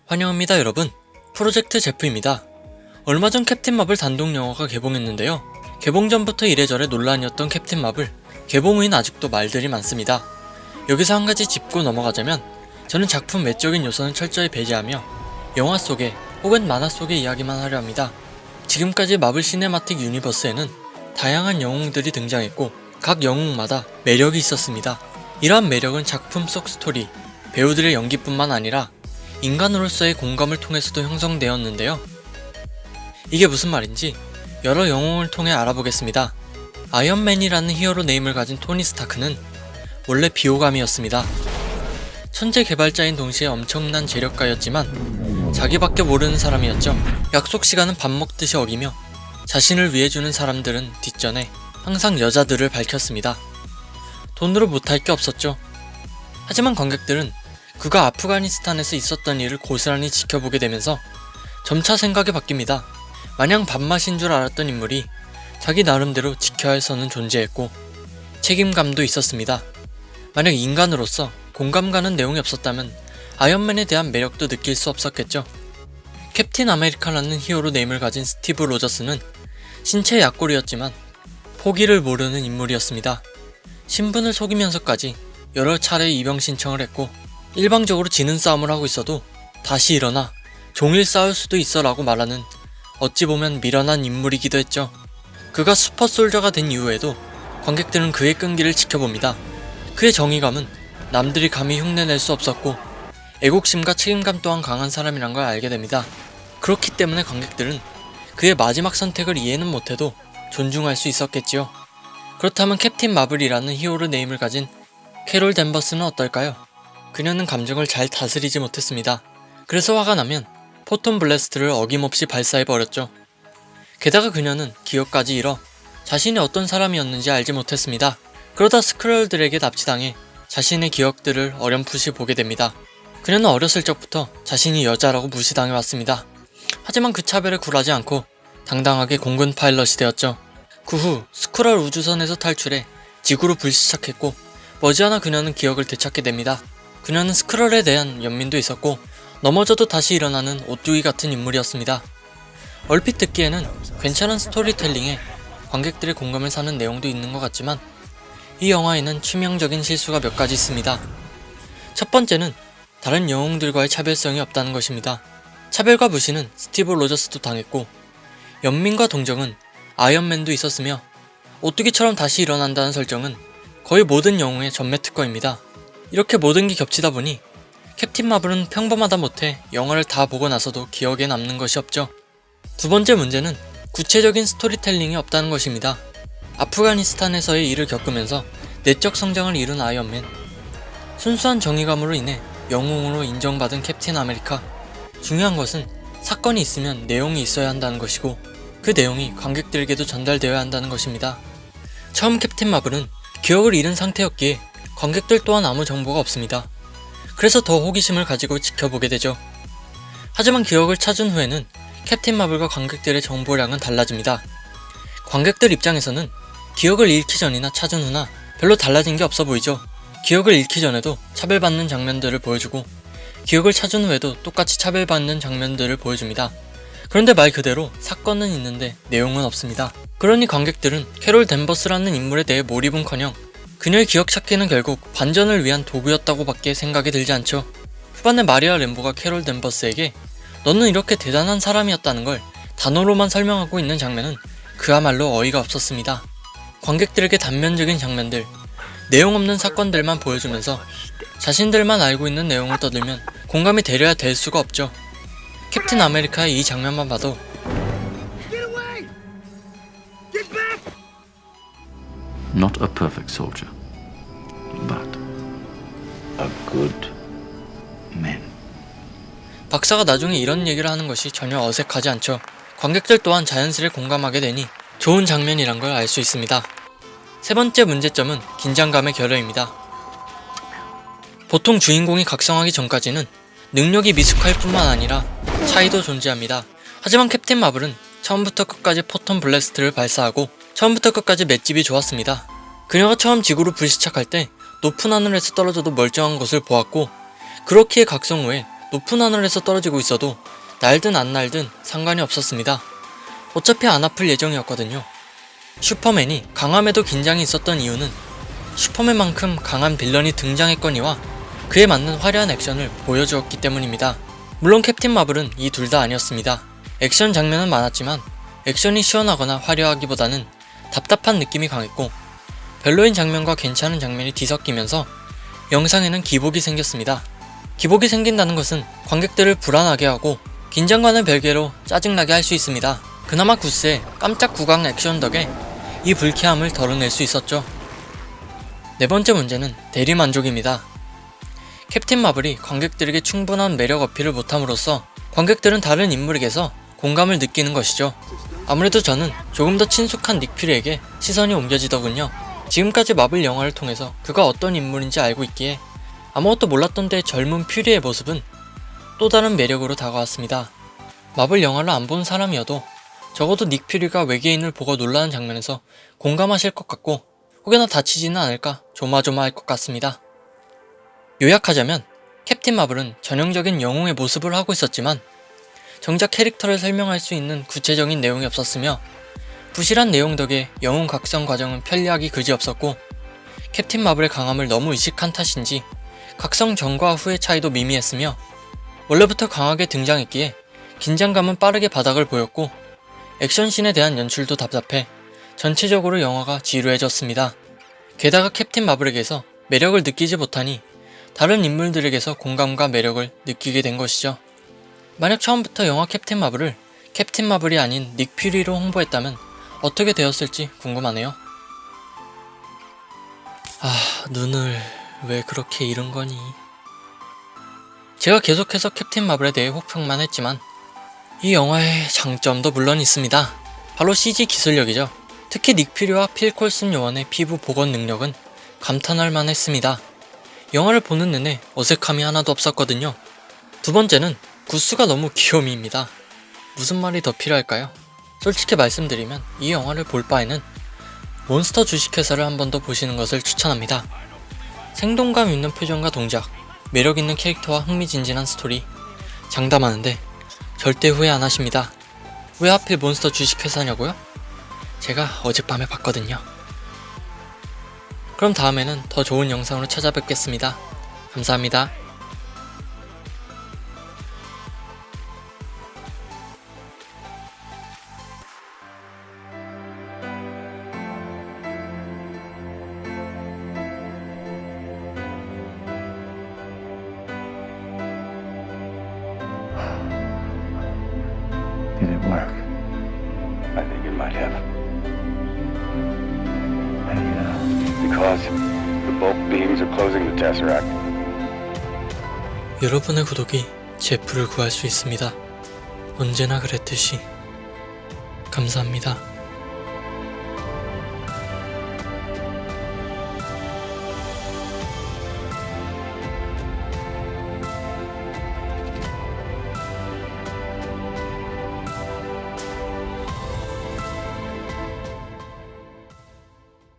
환영합니다 여러분, 프로젝트 제프입니다. 얼마 전 캡틴 마블 단독 영화가 개봉했는데요. 개봉 전부터 이래저래 논란이었던 캡틴 마블, 개봉 후엔 아직도 말들이 많습니다. 여기서 한 가지 짚고 넘어가자면, 저는 작품 외적인 요소는 철저히 배제하며 영화 속에 혹은 만화 속의 이야기만 하려 합니다. 지금까지 마블 시네마틱 유니버스에는 다양한 영웅들이 등장했고 각 영웅마다 매력이 있었습니다. 이러한 매력은 작품 속 스토리, 배우들의 연기뿐만 아니라 인간으로서의 공감을 통해서도 형성되었는데요. 이게 무슨 말인지 여러 영웅을 통해 알아보겠습니다. 아이언맨이라는 히어로 네임을 가진 토니 스타크는 원래 비호감이었습니다. 천재 개발자인 동시에 엄청난 재력가였지만 자기밖에 모르는 사람이었죠. 약속 시간은 밥 먹듯이 어기며 자신을 위해주는 사람들은 뒷전에 항상 여자들을 밝혔습니다. 돈으로 못할 게 없었죠. 하지만 관객들은 그가 아프가니스탄에서 있었던 일을 고스란히 지켜보게 되면서 점차 생각이 바뀝니다. 마냥 밥맛인 줄 알았던 인물이 자기 나름대로 지켜야 해서는 존재했고 책임감도 있었습니다. 만약 인간으로서 공감 가는 내용이 없었다면 아이언맨에 대한 매력도 느낄 수 없었겠죠. 캡틴 아메리카라는 히어로 네임을 가진 스티브 로저스는 신체 약골이었지만 포기를 모르는 인물이었습니다. 신분을 속이면서까지 여러 차례 입영 신청을 했고 일방적으로 지는 싸움을 하고 있어도 다시 일어나 종일 싸울 수도 있어 라고 말하는 어찌 보면 미련한 인물이기도 했죠. 그가 슈퍼솔저가 된 이후에도 관객들은 그의 끈기를 지켜봅니다. 그의 정의감은 남들이 감히 흉내낼 수 없었고 애국심과 책임감 또한 강한 사람이란 걸 알게 됩니다. 그렇기 때문에 관객들은 그의 마지막 선택을 이해는 못해도 존중할 수 있었겠지요. 그렇다면 캡틴 마블이라는 히어로 네임을 가진 캐롤 댄버스는 어떨까요? 그녀는 감정을 잘 다스리지 못했습니다. 그래서 화가 나면 포톤 블래스트를 어김없이 발사해버렸죠. 게다가 그녀는 기억까지 잃어 자신이 어떤 사람이었는지 알지 못했습니다. 그러다 스크롤들에게 납치당해 자신의 기억들을 어렴풋이 보게 됩니다. 그녀는 어렸을 적부터 자신이 여자라고 무시당해왔습니다. 하지만 그 차별에 굴하지 않고 당당하게 공군 파일럿이 되었죠. 그 후 스크롤 우주선에서 탈출해 지구로 불시착했고 머지않아 그녀는 기억을 되찾게 됩니다. 그녀는 스크롤에 대한 연민도 있었고 넘어져도 다시 일어나는 오뚜기 같은 인물이었습니다. 얼핏 듣기에는 괜찮은 스토리텔링에 관객들의 공감을 사는 내용도 있는 것 같지만 이 영화에는 치명적인 실수가 몇 가지 있습니다. 첫 번째는 다른 영웅들과의 차별성이 없다는 것입니다. 차별과 무시는 스티브 로저스도 당했고 연민과 동정은 아이언맨도 있었으며 오뚜기처럼 다시 일어난다는 설정은 거의 모든 영웅의 전매 특허입니다. 이렇게 모든 게 겹치다 보니 캡틴 마블은 평범하다 못해 영화를 다 보고 나서도 기억에 남는 것이 없죠. 두 번째 문제는 구체적인 스토리텔링이 없다는 것입니다. 아프가니스탄에서의 일을 겪으면서 내적 성장을 이룬 아이언맨, 순수한 정의감으로 인해 영웅으로 인정받은 캡틴 아메리카. 중요한 것은 사건이 있으면 내용이 있어야 한다는 것이고 그 내용이 관객들에게도 전달되어야 한다는 것입니다. 처음 캡틴 마블은 기억을 잃은 상태였기에 관객들 또한 아무 정보가 없습니다. 그래서 더 호기심을 가지고 지켜보게 되죠. 하지만 기억을 찾은 후에는 캡틴 마블과 관객들의 정보량은 달라집니다. 관객들 입장에서는 기억을 잃기 전이나 찾은 후나 별로 달라진 게 없어 보이죠. 기억을 잃기 전에도 차별받는 장면들을 보여주고 기억을 찾은 후에도 똑같이 차별받는 장면들을 보여줍니다. 그런데 말 그대로 사건은 있는데 내용은 없습니다. 그러니 관객들은 캐롤 댄버스라는 인물에 대해 몰입은커녕 그녀의 기억 찾기는 결국 반전을 위한 도구였다고 밖에 생각이 들지 않죠. 후반에 마리아 램보가 캐롤 댄버스에게 너는 이렇게 대단한 사람이었다는 걸 단어로만 설명하고 있는 장면은 그야말로 어이가 없었습니다. 관객들에게 단면적인 장면들, 내용 없는 사건들만 보여주면서 자신들만 알고 있는 내용을 떠들면 공감이 되려야 될 수가 없죠. 캡틴 아메리카의 이 장면만 봐도 Not a perfect soldier, but a good man. 박사가 나중에 이런 얘기를 하는 것이 전혀 어색하지 않죠. 관객들 또한 자연스레 공감하게 되니 좋은 장면이란 걸 알 수 있습니다. 세 번째 문제점은 긴장감의 결여입니다. 보통 주인공이 각성하기 전까지는 능력이 미숙할 뿐만 아니라 차이도 존재합니다. 하지만 캡틴 마블은 처음부터 끝까지 포톤 블래스트를 발사하고 처음부터 끝까지 맷집이 좋았습니다. 그녀가 처음 지구로 불시착할 때 높은 하늘에서 떨어져도 멀쩡한 것을 보았고 그렇기에 각성 후에 높은 하늘에서 떨어지고 있어도 날든 안 날든 상관이 없었습니다. 어차피 안 아플 예정이었거든요. 슈퍼맨이 강함에도 긴장이 있었던 이유는 슈퍼맨만큼 강한 빌런이 등장했거니와 그에 맞는 화려한 액션을 보여주었기 때문입니다. 물론 캡틴 마블은 이 둘 다 아니었습니다. 액션 장면은 많았지만 액션이 시원하거나 화려하기보다는 답답한 느낌이 강했고 별로인 장면과 괜찮은 장면이 뒤섞이면서 영상에는 기복이 생겼습니다. 기복이 생긴다는 것은 관객들을 불안하게 하고 긴장과는 별개로 짜증나게 할 수 있습니다. 그나마 구스의 깜짝 구강 액션 덕에 이 불쾌함을 덜어낼 수 있었죠. 네 번째 문제는 대리만족입니다. 캡틴 마블이 관객들에게 충분한 매력 어필을 못함으로써 관객들은 다른 인물에게서 공감을 느끼는 것이죠. 아무래도 저는 조금 더 친숙한 닉 퓨리에게 시선이 옮겨지더군요. 지금까지 마블 영화를 통해서 그가 어떤 인물인지 알고 있기에 아무것도 몰랐던 때 젊은 퓨리의 모습은 또 다른 매력으로 다가왔습니다. 마블 영화를 안 본 사람이어도 적어도 닉 퓨리가 외계인을 보고 놀라는 장면에서 공감하실 것 같고 혹여나 다치지는 않을까 조마조마할 것 같습니다. 요약하자면 캡틴 마블은 전형적인 영웅의 모습을 하고 있었지만 정작 캐릭터를 설명할 수 있는 구체적인 내용이 없었으며 부실한 내용 덕에 영웅 각성 과정은 편리하기 그지없었고 캡틴 마블의 강함을 너무 의식한 탓인지 각성 전과 후의 차이도 미미했으며 원래부터 강하게 등장했기에 긴장감은 빠르게 바닥을 보였고 액션씬에 대한 연출도 답답해 전체적으로 영화가 지루해졌습니다. 게다가 캡틴 마블에게서 매력을 느끼지 못하니 다른 인물들에게서 공감과 매력을 느끼게 된 것이죠. 만약 처음부터 영화 캡틴 마블을 캡틴 마블이 아닌 닉 퓨리로 홍보했다면 어떻게 되었을지 궁금하네요. 눈을 왜 그렇게 잃은 거니? 제가 계속해서 캡틴 마블에 대해 혹평만 했지만 이 영화의 장점도 물론 있습니다. 바로 CG 기술력이죠. 특히 닉 퓨리와 필 콜슨 요원의 피부 복원 능력은 감탄할 만했습니다. 영화를 보는 내내 어색함이 하나도 없었거든요. 두 번째는 구스가 너무 귀요미입니다. 무슨 말이 더 필요할까요? 솔직히 말씀드리면 이 영화를 볼 바에는 몬스터 주식회사를 한 번 더 보시는 것을 추천합니다. 생동감 있는 표정과 동작, 매력 있는 캐릭터와 흥미진진한 스토리, 장담하는데 절대 후회 안 하십니다. 왜 하필 몬스터 주식회사냐고요? 제가 어젯밤에 봤거든요. 그럼 다음에는 더 좋은 영상으로 찾아뵙겠습니다. 감사합니다. Did it work? I think it might have. Because the bulk beams are closing the Tesseract. 여러분의 구독이 제프를 구할 수 있습니다. 언제나 그랬듯이 감사합니다.